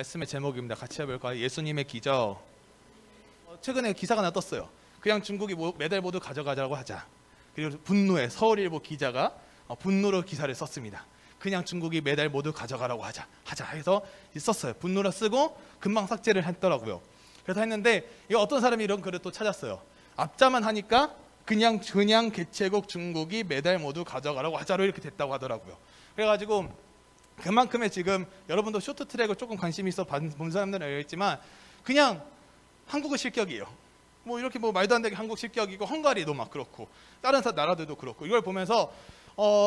말씀의 제목입니다. 같이 해볼까요? 예수님의 기적. 최근에 기사가 하나 떴어요. 그냥 중국이 메달 모두 가져가자고 하자. 그리고 분노에 서울일보 기자가 분노로 기사를 썼습니다. 그냥 중국이 메달 모두 가져가라고 하자 해서 썼어요. 분노로 쓰고 금방 삭제를 했더라고요. 그래서 했는데 어떤 사람이 이런 글을 또 찾았어요. 앞자만 하니까 그냥 개최국 중국이 메달 모두 가져가라고 하자로 이렇게 됐다고 하더라고요. 그래가지고 그만큼의 지금 여러분도 쇼트트랙을 조금 관심 있어 본 사람들은 알겠지만 그냥 한국은 실격이에요. 뭐 이렇게 뭐 말도 안 되게 한국 실격이고 헝가리도 막 그렇고 다른 나라들도 그렇고 이걸 보면서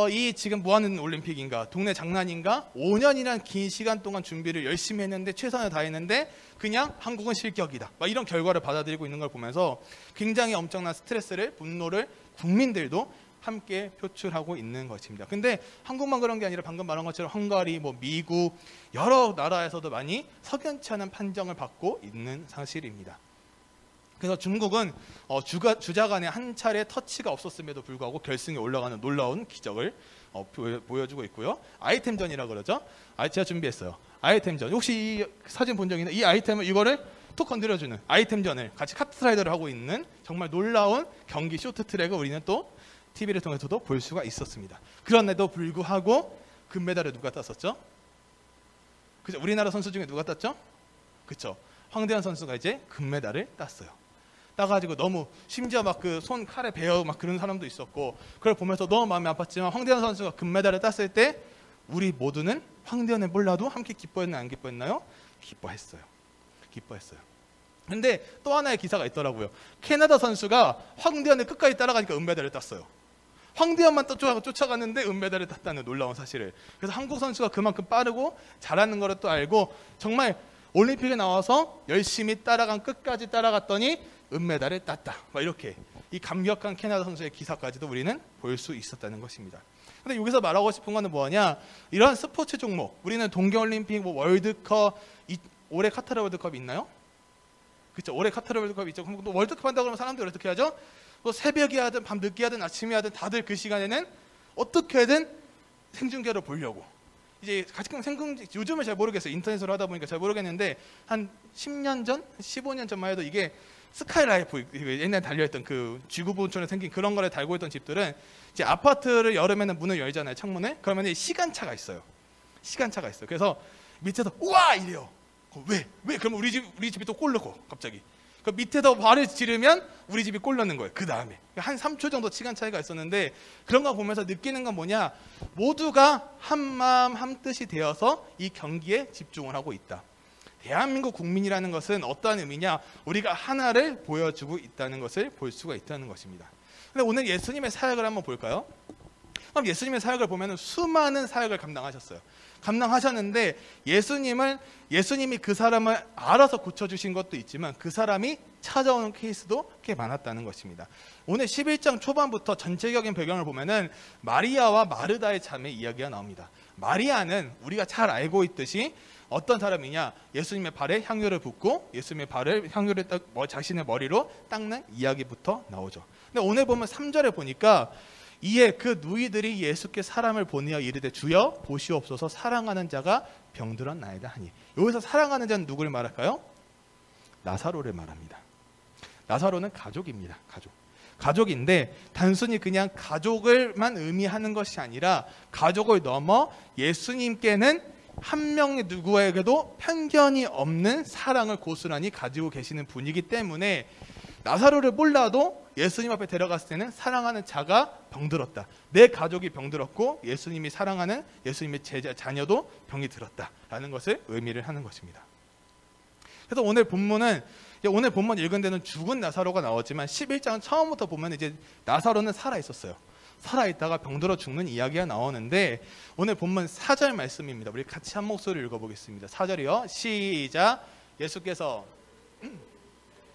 이 지금 뭐 하는 올림픽인가, 동네 장난인가, 5년이란 긴 시간 동안 준비를 열심히 했는데 최선을 다했는데 그냥 한국은 실격이다, 막 이런 결과를 받아들이고 있는 걸 보면서 굉장히 엄청난 스트레스를, 분노를 국민들도 함께 표출하고 있는 것입니다. 근데 한국만 그런 게 아니라 방금 말한 것처럼 헝가리, 뭐 미국 여러 나라에서도 많이 석연치 않은 판정을 받고 있는 사실입니다. 그래서 중국은 주자 간에 한 차례 터치가 없었음에도 불구하고 결승에 올라가는 놀라운 기적을 보여주고 있고요. 아이템전이라고 그러죠. 제가 준비했어요. 아이템전. 혹시 이 사진 본 적 있나요? 이 아이템을 이거를 톡 건드려주는 아이템전을 같이 카트라이더를 하고 있는 정말 놀라운 경기 쇼트트랙을 우리는 또 TV를 통해서도 볼 수가 있었습니다. 그런데도 불구하고 금메달을 누가 땄었죠? 그죠? 우리나라 선수 중에 누가 땄죠? 그렇죠. 황대현 선수가 이제 금메달을 땄어요. 따가지고 너무 심지어 막 그 손 칼에 베어 막 그런 사람도 있었고 그걸 보면서 너무 마음이 아팠지만 황대현 선수가 금메달을 땄을 때 우리 모두는 황대현을 몰라도 함께 기뻐했나요? 안 기뻐했나요? 기뻐했어요. 근데 또 하나의 기사가 있더라고요. 캐나다 선수가 황대현을 끝까지 따라가니까 은메달을 땄어요. 황대현만 쫓아갔는데 은메달을 땄다는 놀라운 사실을. 그래서 한국 선수가 그만큼 빠르고 잘하는 거를 또 알고 정말 올림픽에 나와서 열심히 끝까지 따라갔더니 은메달을 땄다. 막 이렇게 이 감격한 캐나다 선수의 기사까지도 우리는 볼 수 있었다는 것입니다. 근데 여기서 말하고 싶은 거는 뭐냐? 이런 스포츠 종목, 우리는 동계올림픽, 뭐 월드컵, 올해 카타르 월드컵이 있나요? 그렇죠. 올해 카타르 월드컵이 있죠. 그럼 또 월드컵 한다 그러면 사람들이 어떻게 하죠? 뭐 새벽에 하든 밤 늦게 하든 아침에 하든 다들 그 시간에는 어떻게든 생중계로 보려고. 이제 가끔 요즘은 잘 모르겠어요. 인터넷으로 하다 보니까 잘 모르겠는데 한 10년 전, 15년 전만 해도 이게 스카이라이프, 옛날에 달려있던 그 쥐구본처럼 생긴 그런 거를 달고 있던 집들은 이제 아파트를 여름에는 문을 열잖아요. 창문을. 그러면 시간차가 있어요. 그래서 밑에서 우와 이래요. 왜? 그러면 우리 집이 또 꼴르고 갑자기. 그 밑에서 발을 지르면 우리 집이 꼴르는 거예요. 그 다음에 한 3초 정도 시간 차이가 있었는데 그런 거 보면서 느끼는 건 뭐냐? 모두가 한 마음 한 뜻이 되어서 이 경기에 집중을 하고 있다. 대한민국 국민이라는 것은 어떠한 의미냐? 우리가 하나를 보여주고 있다는 것을 볼 수가 있다는 것입니다. 근데 오늘 예수님의 사역을 한번 볼까요? 그럼 예수님의 사역을 보면 수많은 사역을 감당하셨는데 예수님이 그 사람을 알아서 고쳐주신 것도 있지만 그 사람이 찾아오는 케이스도 꽤 많았다는 것입니다. 오늘 11장 초반부터 전체적인 배경을 보면은 마리아와 마르다의 자매 이야기가 나옵니다. 마리아는 우리가 잘 알고 있듯이 어떤 사람이냐? 예수님의 발에 향유를 붓고 예수님의 발을 향유를 자신의 머리로 닦는 이야기부터 나오죠. 근데 오늘 보면 3절에 보니까 이에 그 누이들이 예수께 사람을 보내어 이르되 주여 보시옵소서 사랑하는 자가 병들었나이다 하니. 여기서 사랑하는 자는 누구를 말할까요? 나사로를 말합니다. 나사로는 가족입니다. 가족인데 단순히 그냥 가족을만 의미하는 것이 아니라 가족을 넘어 예수님께는 한 명의 누구에게도 편견이 없는 사랑을 고스란히 가지고 계시는 분이기 때문에 나사로를 몰라도 예수님 앞에 데려갔을 때는 사랑하는 자가 병들었다. 내 가족이 병들었고 예수님이 사랑하는 예수님의 자녀도 병이 들었다라는 것을 의미를 하는 것입니다. 그래서 오늘 본문 읽은 데는 죽은 나사로가 나오지만 11장 처음부터 보면 이제 나사로는 살아있었어요. 살아있다가 병들어 죽는 이야기가 나오는데 오늘 본문 4절 말씀입니다. 우리 같이 한 목소리를 읽어보겠습니다. 4절이요. 시작. 예수께서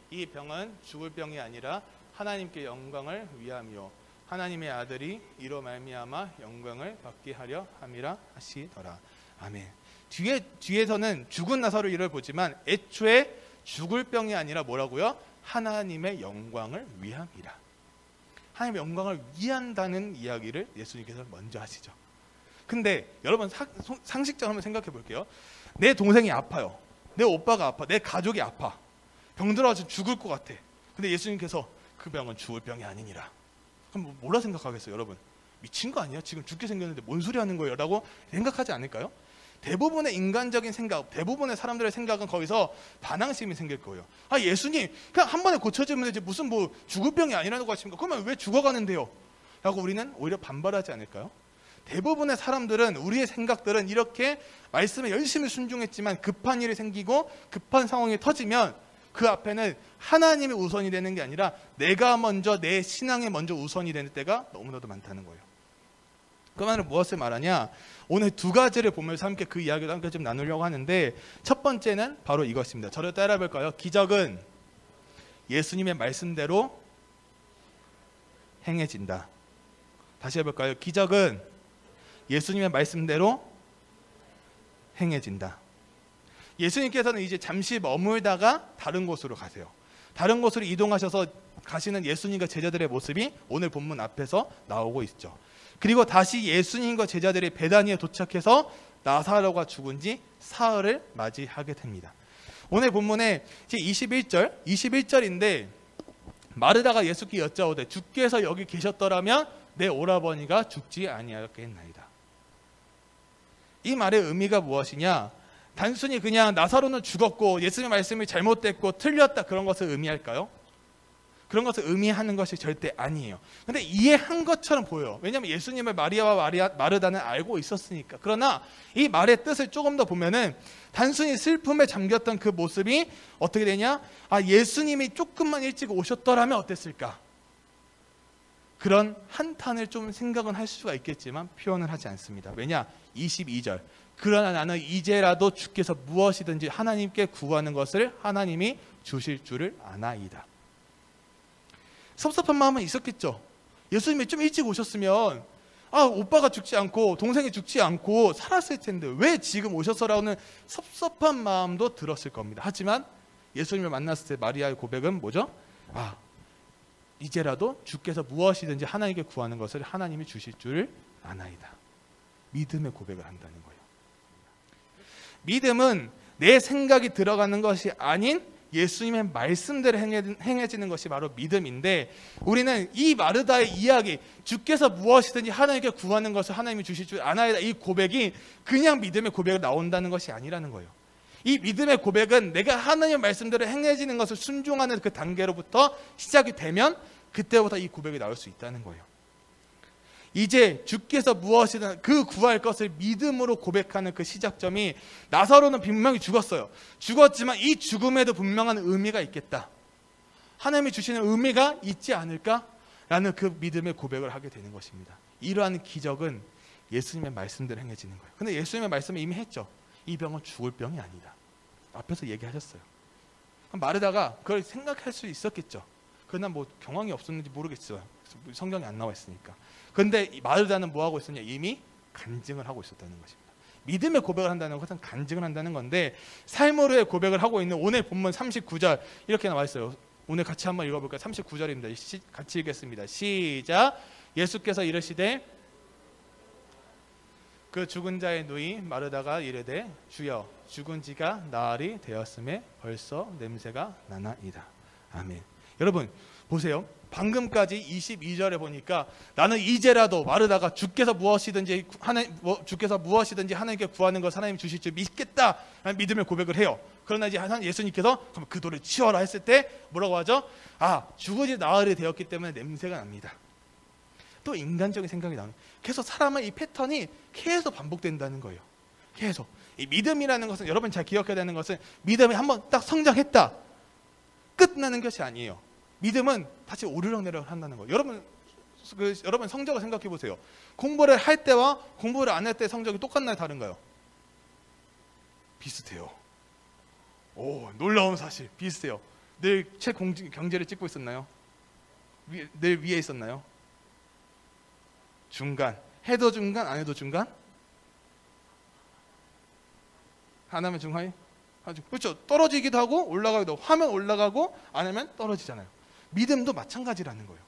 이 병은 죽을 병이 아니라 하나님께 영광을 위함이요 하나님의 아들이 이로 말미암아 영광을 받게 하려 함이라 하시더라. 아멘. 뒤에서는 죽은 나사로를 보지만 애초에 죽을 병이 아니라 뭐라고요? 하나님의 영광을 위함이라. 하나님의 영광을 위한다는 이야기를 예수님께서 먼저 하시죠. 근데 여러분 상식적으로 한번 생각해 볼게요. 내 동생이 아파요. 내 오빠가 아파, 내 가족이 아파, 병들어서 죽을 것 같아. 근데 예수님께서 그 병은 죽을 병이 아니니라. 그럼 뭐라 생각하겠어요, 여러분? 미친 거 아니야? 지금 죽게 생겼는데 뭔 소리 하는 거예요? 라고 생각하지 않을까요? 대부분의 인간적인 생각, 대부분의 사람들의 생각은 거기서 반항심이 생길 거예요. 아, 예수님 그냥 한 번에 고쳐지면 되지 무슨 뭐 죽을 병이 아니라고 하십니까? 그러면 왜 죽어가는데요? 라고 우리는 오히려 반발하지 않을까요? 대부분의 사람들은, 우리의 생각들은 이렇게 말씀에 열심히 순종했지만 급한 일이 생기고 급한 상황이 터지면 그 앞에는 하나님이 우선이 되는 게 아니라 내가 먼저, 내 신앙이 먼저 우선이 되는 때가 너무나도 많다는 거예요. 그 말은 무엇을 말하냐? 오늘 두 가지를 보면서 함께 그 이야기도 함께 좀 나누려고 하는데, 첫 번째는 바로 이것입니다. 저를 따라해 볼까요? 기적은 예수님의 말씀대로 행해진다. 다시 해볼까요? 기적은 예수님의 말씀대로 행해진다. 예수님께서는 이제 잠시 머물다가 다른 곳으로 가세요. 다른 곳으로 이동하셔서 가시는 예수님과 제자들의 모습이 오늘 본문 앞에서 나오고 있죠. 그리고 다시 예수님과 제자들이 베다니에 도착해서 나사로가 죽은 지 사흘을 맞이하게 됩니다. 오늘 본문에 이제 21절인데 마르다가 예수께 여짜오되 주께서 여기 계셨더라면 내 오라버니가 죽지 아니하였겠나이다. 이 말의 의미가 무엇이냐? 단순히 그냥 나사로는 죽었고 예수님의 말씀이 잘못됐고 틀렸다 그런 것을 의미할까요? 그런 것을 의미하는 것이 절대 아니에요. 근데 이해한 것처럼 보여요. 왜냐하면 예수님을 마리아와 마르다는 알고 있었으니까. 그러나 이 말의 뜻을 조금 더 보면은 단순히 슬픔에 잠겼던 그 모습이 어떻게 되냐? 아, 예수님이 조금만 일찍 오셨더라면 어땠을까? 그런 한탄을 좀 생각은 할 수가 있겠지만 표현을 하지 않습니다. 왜냐? 22절. 그러나 나는 이제라도 주께서 무엇이든지 하나님께 구하는 것을 하나님이 주실 줄을 아나이다. 섭섭한 마음은 있었겠죠. 예수님이 좀 일찍 오셨으면 아, 오빠가 죽지 않고 동생이 죽지 않고 살았을 텐데 왜 지금 오셔서라는 섭섭한 마음도 들었을 겁니다. 하지만 예수님을 만났을 때 마리아의 고백은 뭐죠? 아, 이제라도 주께서 무엇이든지 하나님께 구하는 것을 하나님이 주실 줄을 아나이다. 믿음의 고백을 한다는 거예요. 믿음은 내 생각이 들어가는 것이 아닌 예수님의 말씀대로 행해지는 것이 바로 믿음인데, 우리는 이 마르다의 이야기, 주께서 무엇이든지 하나님께 구하는 것을 하나님이 주실 줄 아나이다, 이 고백이 그냥 믿음의 고백으로 나온다는 것이 아니라는 거예요. 이 믿음의 고백은 내가 하나님의 말씀대로 행해지는 것을 순종하는 그 단계로부터 시작이 되면 그때부터 이 고백이 나올 수 있다는 거예요. 이제 주께서 무엇이든 그 구할 것을 믿음으로 고백하는 그 시작점이, 나사로는 분명히 죽었어요. 죽었지만 이 죽음에도 분명한 의미가 있겠다, 하나님이 주시는 의미가 있지 않을까라는 그 믿음의 고백을 하게 되는 것입니다. 이러한 기적은 예수님의 말씀대로 행해지는 거예요. 근데 예수님의 말씀을 이미 했죠. 이 병은 죽을 병이 아니다. 앞에서 얘기하셨어요. 마르다가 그걸 생각할 수 있었겠죠. 그러나 뭐 경황이 없었는지 모르겠어요. 성경에 안 나와 있으니까. 그런데 마르다는 뭐 하고 있었냐? 이미 간증을 하고 있었다는 것입니다. 믿음의 고백을 한다는 것은 간증을 한다는 건데, 삶으로의 고백을 하고 있는 오늘 본문 39절 이렇게 나와 있어요. 오늘 같이 한번 읽어볼까요? 39절입니다. 같이 읽겠습니다. 시작. 예수께서 이르시되 그 죽은 자의 누이 마르다가 이르되 주여 죽은 지가 나흘이 되었음에 벌써 냄새가 나나이다. 아멘. 여러분 보세요. 방금까지 22절에 보니까 나는 이제라도 마르다가 주께서 무엇이든지 하나님께 구하는 것 하나님 주실 줄 믿겠다라는 믿음의 고백을 해요. 그러나 이제 예수님께서 그럼 그 돌을 치워라 했을 때 뭐라고 하죠? 아, 죽어지 나흘이 되었기 때문에 냄새가 납니다. 또 인간적인 생각이 나는, 계속 사람의 이 패턴이 계속 반복된다는 거예요. 계속 이 믿음이라는 것은, 여러분 잘 기억해야 되는 것은, 믿음이 한번 딱 성장했다 끝나는 것이 아니에요. 믿음은 다시 오르락내리락 한다는 거예요. 여러분 성적을 생각해 보세요. 공부를 할 때와 공부를 안 할 때 성적이 똑같나요, 다른가요? 비슷해요. 오, 놀라운 사실, 비슷해요. 늘 경제를 찍고 있었나요? 늘 위에 있었나요? 중간. 해도 중간, 안 해도 중간? 하나면 중하위? 그렇죠. 떨어지기도 하고 올라가기도 하고, 하면 올라가고 안 하면 떨어지잖아요. 믿음도 마찬가지라는 거예요.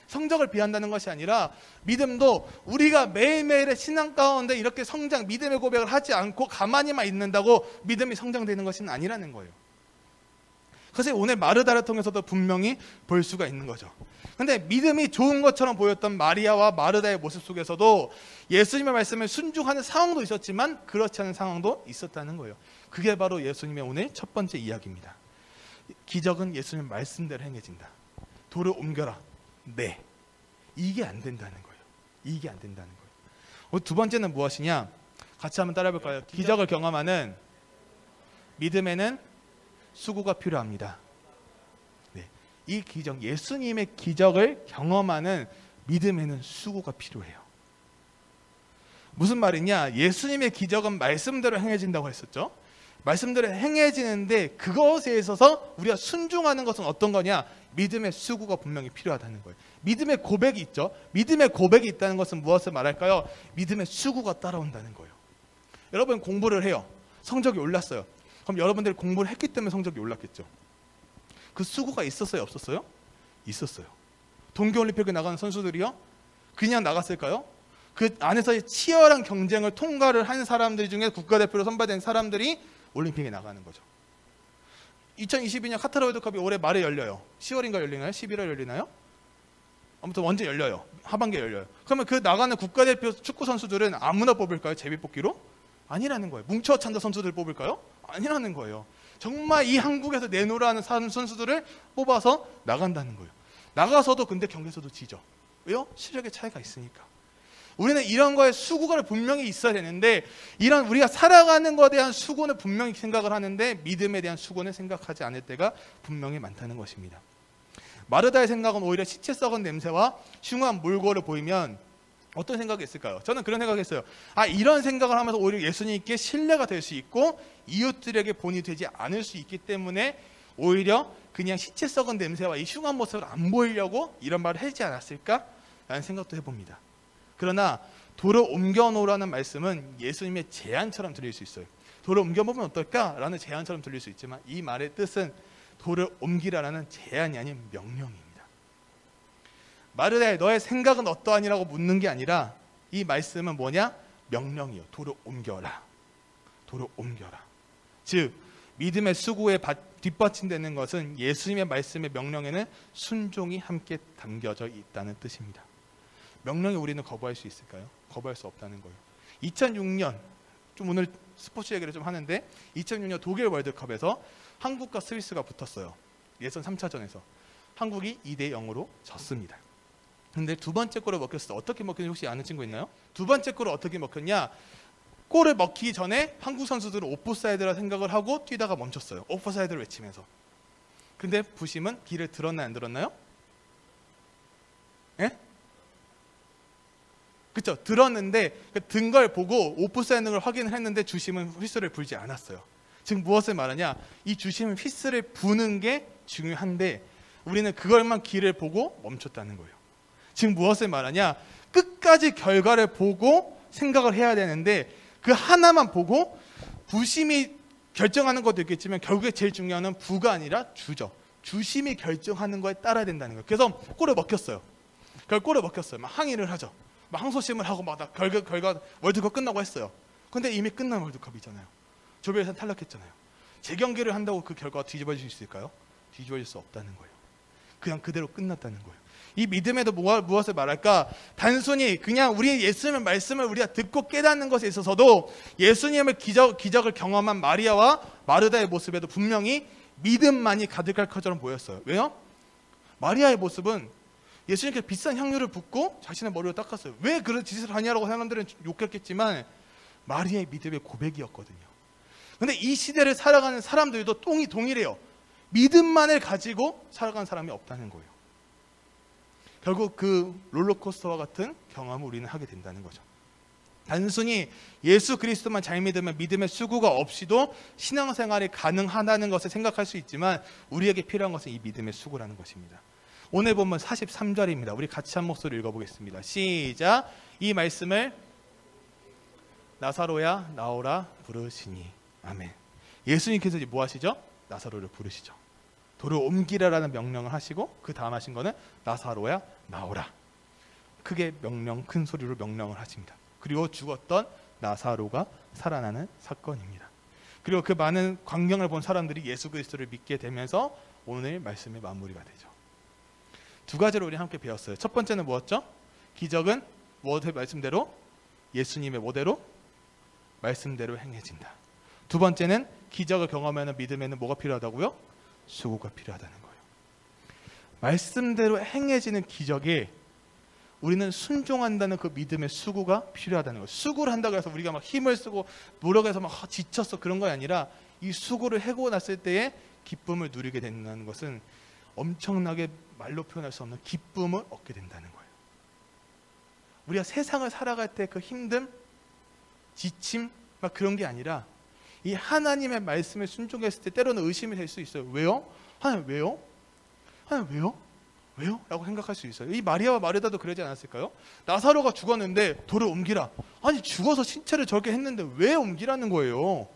성적을 비한다는 것이 아니라 믿음도 우리가 매일매일의 신앙 가운데 이렇게 성장, 믿음의 고백을 하지 않고 가만히만 있는다고 믿음이 성장되는 것은 아니라는 거예요. 그래서 오늘 마르다를 통해서도 분명히 볼 수가 있는 거죠. 근데 믿음이 좋은 것처럼 보였던 마리아와 마르다의 모습 속에서도 예수님의 말씀에 순종하는 상황도 있었지만 그렇지 않은 상황도 있었다는 거예요. 그게 바로 예수님의 오늘 첫 번째 이야기입니다. 기적은 예수님 말씀대로 행해진다. 돌을 옮겨라. 네. 이게 안 된다는 거예요. 이게 안 된다는 거예요. 두 번째는 무엇이냐? 같이 한번 따라해 볼까요? 기적을 경험하는 믿음에는 수고가 필요합니다. 네. 이 기적, 예수님의 기적을 경험하는 믿음에는 수고가 필요해요. 무슨 말이냐? 예수님의 기적은 말씀대로 행해진다고 했었죠. 말씀대로 행해지는데 그것에 있어서 우리가 순종하는 것은 어떤 거냐? 믿음의 수고가 분명히 필요하다는 거예요. 믿음의 고백이 있죠. 믿음의 고백이 있다는 것은 무엇을 말할까요? 믿음의 수고가 따라온다는 거예요. 여러분 공부를 해요. 성적이 올랐어요. 그럼 여러분들이 공부를 했기 때문에 성적이 올랐겠죠. 그 수고가 있었어요? 없었어요? 있었어요. 동계올림픽에 나가는 선수들이요? 그냥 나갔을까요? 그 안에서의 치열한 경쟁을 통과를 한 사람들 중에 국가대표로 선발된 사람들이 올림픽에 나가는 거죠. 2022년 카타르 월드컵이 올해 말에 열려요. 10월인가 열리나요? 11월 열리나요? 아무튼 언제 열려요. 하반기에 열려요. 그러면 그 나가는 국가대표 축구 선수들은 아무나 뽑을까요? 제비뽑기로? 아니라는 거예요. 뭉쳐 찬다 선수들 뽑을까요? 아니라는 거예요. 정말 이 한국에서 내노라는 선수들을 뽑아서 나간다는 거예요. 나가서도 근데 경기에서도 지죠. 왜요? 실력의 차이가 있으니까. 우리는 이런 거에 수고가 분명히 있어야 되는데 이런 우리가 살아가는 것에 대한 수고는 분명히 생각을 하는데 믿음에 대한 수고는 생각하지 않을 때가 분명히 많다는 것입니다. 마르다의 생각은 오히려 시체 썩은 냄새와 흉한 몰골을 보이면 어떤 생각이 있을까요? 저는 그런 생각을 했어요. 이런 생각을 하면서 오히려 예수님께 신뢰가 될 수 있고 이웃들에게 본이 되지 않을 수 있기 때문에 오히려 그냥 시체 썩은 냄새와 이 흉한 모습을 안 보이려고 이런 말을 하지 않았을까라는 생각도 해봅니다. 그러나 돌을 옮겨놓으라는 말씀은 예수님의 제안처럼 들릴 수 있어요. 돌을 옮겨보면 어떨까라는 제안처럼 들릴 수 있지만 이 말의 뜻은 돌을 옮기라라는 제안이 아닌 명령입니다. 마르다야 너의 생각은 어떠하니라고 묻는 게 아니라 이 말씀은 뭐냐? 명령이요. 돌을 옮겨라. 돌을 옮겨라. 즉 믿음의 수고에 뒷받침되는 것은 예수님의 말씀의 명령에는 순종이 함께 담겨져 있다는 뜻입니다. 명령이 우리는 거부할 수 있을까요? 거부할 수 없다는 거예요. 2006년 좀 오늘 스포츠 얘기를 좀 하는데 2006년 독일 월드컵에서 한국과 스위스가 붙었어요. 예선 3차전에서 한국이 2대0으로 졌습니다. 근데 두 번째 골을 먹혔어요. 어떻게 먹혔는지 혹시 아는 친구 있나요? 두 번째 골을 어떻게 먹혔냐? 골을 먹히기 전에 한국 선수들은 오프사이드라 생각을 하고 뛰다가 멈췄어요. 오프사이드를 외치면서. 근데 부심은 길을 들었나요? 안 들었나요? 예? 그렇죠. 들었는데 든 걸 보고 오프사이드인 걸 확인을 했는데 주심은 휘슬을 불지 않았어요. 즉 무엇을 말하냐? 이 주심은 휘슬을 부는 게 중요한데 우리는 그걸만 길을 보고 멈췄다는 거예요. 즉 무엇을 말하냐? 끝까지 결과를 보고 생각을 해야 되는데 그 하나만 보고 부심이 결정하는 것도 있겠지만 결국에 제일 중요한 건 부가 아니라 주죠. 주심이 결정하는 거에 따라야 된다는 거예요. 그래서 골을 먹혔어요. 골을 먹혔어요. 막 항의를 하죠. 막 항소심을 하고 막 결과 월드컵 끝나고 했어요. 근데 이미 끝난 월드컵이잖아요. 조별예선 탈락했잖아요. 재경기를 한다고 그 결과가 뒤집어질 수 있을까요? 뒤집어질 수 없다는 거예요. 그냥 그대로 끝났다는 거예요. 이 믿음에도 무엇을 말할까? 단순히 그냥 우리 예수님의 말씀을 우리가 듣고 깨닫는 것에 있어서도 예수님의 기적을 경험한 마리아와 마르다의 모습에도 분명히 믿음만이 가득할 것처럼 보였어요. 왜요? 마리아의 모습은 예수님께 비싼 향유를 붓고 자신의 머리를 닦았어요. 왜 그런 짓을 하냐라고 사람들은 욕했겠지만 마리아의 믿음의 고백이었거든요. 근데 이 시대를 살아가는 사람들도 동일해요. 믿음만을 가지고 살아가는 사람이 없다는 거예요. 결국 그 롤러코스터와 같은 경험을 우리는 하게 된다는 거죠. 단순히 예수 그리스도만 잘 믿으면 믿음의 수고가 없이도 신앙생활이 가능하다는 것을 생각할 수 있지만 우리에게 필요한 것은 이 믿음의 수고라는 것입니다. 오늘 본문 43절입니다. 우리 같이 한 목소리 읽어보겠습니다. 시작. 이 말씀을 나사로야 나오라 부르시니. 아멘. 예수님께서 이제 뭐 하시죠? 나사로를 부르시죠. 돌을 옮기라라는 명령을 하시고 그 다음 하신 거는 나사로야 나오라. 크게 큰 소리로 명령을 하십니다. 그리고 죽었던 나사로가 살아나는 사건입니다. 그리고 그 많은 광경을 본 사람들이 예수 그리스도를 믿게 되면서 오늘 말씀의 마무리가 되죠. 두 가지로 우리 함께 배웠어요. 첫 번째는 뭐였죠? 기적은 무엇의 말씀대로? 예수님의 뭐대로? 말씀대로 행해진다. 두 번째는 기적을 경험하는 믿음에는 뭐가 필요하다고요? 수고가 필요하다는 거예요. 말씀대로 행해지는 기적에 우리는 순종한다는 그 믿음의 수고가 필요하다는 거예요. 수고를 한다고 해서 우리가 막 힘을 쓰고 노력해서 막 지쳤어 그런 거 아니라 이 수고를 해고 났을 때에 기쁨을 누리게 된다는 것은 엄청나게 말로 표현할 수 없는 기쁨을 얻게 된다는 거예요. 우리가 세상을 살아갈 때 그 힘듦, 지침 막 그런 게 아니라 이 하나님의 말씀에 순종했을 때 때로는 의심이 될 수 있어요. 왜요? 하나님 왜요? 하나님 왜요? 왜요? 라고 생각할 수 있어요. 이 마리아와 마르다도 그러지 않았을까요? 나사로가 죽었는데 돌을 옮기라. 아니 죽어서 신체를 저렇게 했는데 왜 옮기라는 거예요?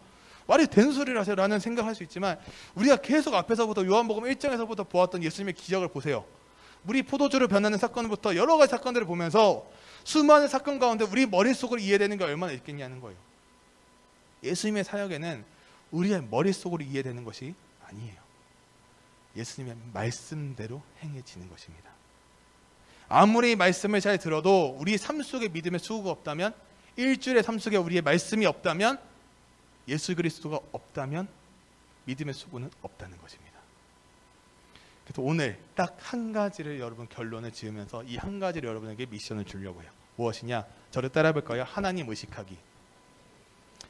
말이 되는 소리를 하세요 라는 생각할 수 있지만 우리가 계속 앞에서부터 요한복음 1장에서부터 보았던 예수님의 기적을 보세요. 물이 포도주로 변하는 사건부터 여러 가지 사건들을 보면서 수많은 사건 가운데 우리 머릿속으로 이해되는 게 얼마나 있겠냐는 거예요. 예수님의 사역에는 우리의 머릿속으로 이해되는 것이 아니에요. 예수님의 말씀대로 행해지는 것입니다. 아무리 말씀을 잘 들어도 우리 삶 속에 믿음의 수고가 없다면, 일주일의 삶 속에 우리의 말씀이 없다면, 예수 그리스도가 없다면 믿음의 수고는 없다는 것입니다. 그래서 오늘 딱 한 가지를 여러분 결론을 지으면서 이 한 가지를 여러분에게 미션을 주려고 해요. 무엇이냐? 저를 따라 볼 거예요. 하나님 의식하기.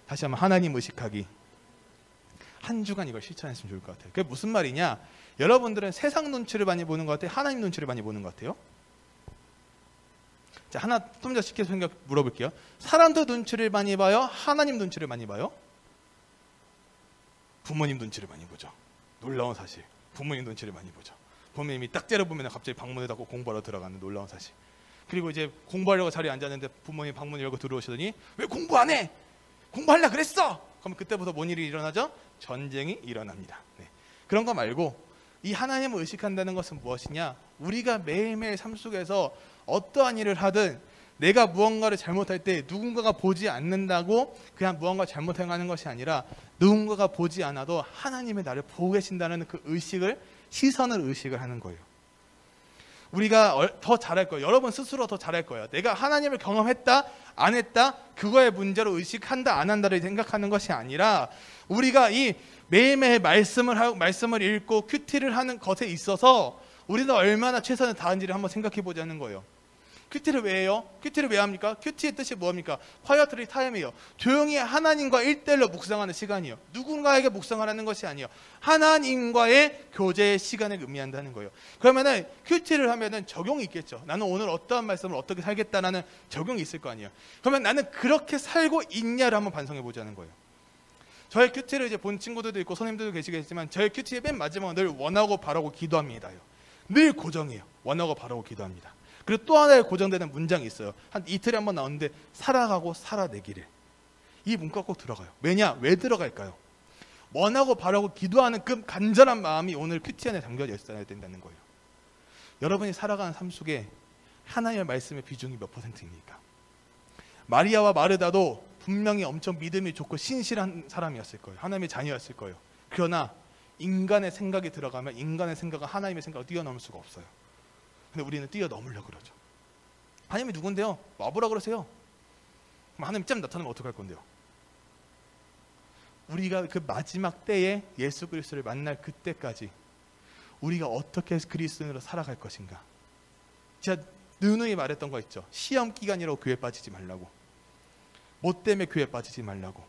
다시 한번 하나님 의식하기. 한 주간 이걸 실천했으면 좋을 것 같아요. 그게 무슨 말이냐? 여러분들은 세상 눈치를 많이 보는 것 같아요? 하나님 눈치를 많이 보는 것 같아요? 자, 하나 좀 더 쉽게 물어볼게요. 사람들 눈치를 많이 봐요? 하나님 눈치를 많이 봐요? 부모님 눈치를 많이 보죠. 놀라운 사실. 부모님 눈치를 많이 보죠. 부모님이 딱 째려보면 갑자기 방문을 닫고 공부하러 들어가는 놀라운 사실. 그리고 이제 공부하려고 자리에 앉았는데 부모님 방문 열고 들어오시더니 왜 공부 안 해? 공부하려고 그랬어! 그럼 그때부터 뭔 일이 일어나죠? 전쟁이 일어납니다. 네. 그런 거 말고 이 하나님을 의식한다는 것은 무엇이냐? 우리가 매일매일 삶 속에서 어떠한 일을 하든 내가 무언가를 잘못할 때 누군가가 보지 않는다고 그냥 무언가 잘못 행하는 것이 아니라 누군가가 보지 않아도 하나님의 나를 보고 계신다는 그 의식을, 시선을 의식을 하는 거예요. 우리가 더 잘할 거예요. 여러분 스스로 더 잘할 거예요. 내가 하나님을 경험했다, 안 했다, 그거의 문제로 의식한다, 안 한다를 생각하는 것이 아니라 우리가 이 매일매일 말씀을 읽고 큐티를 하는 것에 있어서 우리는 얼마나 최선을 다한지를 한번 생각해 보자는 거예요. 큐티를 왜 해요? 큐티를 왜 합니까? 큐티의 뜻이 뭐합니까? 콰이어트리 타임이에요. 조용히 하나님과 1대1로 묵상하는 시간이에요. 누군가에게 묵상하라는 것이 아니에요. 하나님과의 교제의 시간을 의미한다는 거예요. 그러면은 큐티를 하면은 적용이 있겠죠. 나는 오늘 어떠한 말씀을 어떻게 살겠다라는 적용이 있을 거 아니에요. 그러면 나는 그렇게 살고 있냐를 한번 반성해 보자는 거예요. 저의 큐티를 이제 본 친구들도 있고 선생님들도 계시겠지만 저의 큐티의 맨 마지막은 늘 원하고 바라고 기도합니다요. 늘 고정이에요. 원하고 바라고 기도합니다. 그리고 또 하나의 고정되는 문장이 있어요. 한 이틀에 한 번 나오는데 살아가고 살아내기를. 이 문구가 꼭 들어가요. 왜냐? 왜 들어갈까요? 원하고 바라고 기도하는 그 간절한 마음이 오늘 큐티 안에 담겨져 있어야 된다는 거예요. 여러분이 살아가는 삶 속에 하나님의 말씀의 비중이 몇 %입니까? 마리아와 마르다도 분명히 엄청 믿음이 좋고 신실한 사람이었을 거예요. 하나님의 자녀였을 거예요. 그러나 인간의 생각이 들어가면 인간의 생각은 하나님의 생각을 뛰어넘을 수가 없어요. 근데 우리는 뛰어넘으려고 그러죠. 하나님이 누군데요? 와보라 그러세요. 그럼 하나님 짬 나타나면 어떡할 건데요? 우리가 그 마지막 때에 예수 그리스도를 만날 그때까지 우리가 어떻게 그리스도인으로 살아갈 것인가. 제가 누누이 말했던 거 있죠. 시험 기간이라고 교회 빠지지 말라고. 뭐 때문에 교회 빠지지 말라고.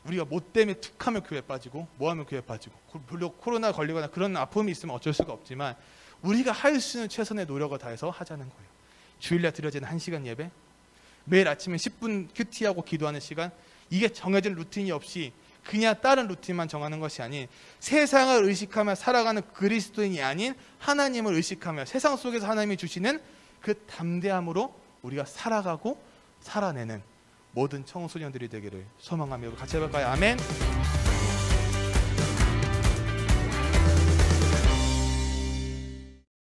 우리가 뭐 때문에 툭 하면 교회 빠지고 뭐 하면 교회 빠지고, 물론 코로나 걸리거나 그런 아픔이 있으면 어쩔 수가 없지만 우리가 할 수 있는 최선의 노력을 다해서 하자는 거예요. 주일날 드려지는 1시간 예배, 매일 아침에 10분 큐티하고 기도하는 시간, 이게 정해진 루틴이 없이 그냥 다른 루틴만 정하는 것이 아닌 세상을 의식하며 살아가는 그리스도인이 아닌 하나님을 의식하며 세상 속에서 하나님이 주시는 그 담대함으로 우리가 살아가고 살아내는 모든 청소년들이 되기를 소망하며 같이 해볼까요? 아멘.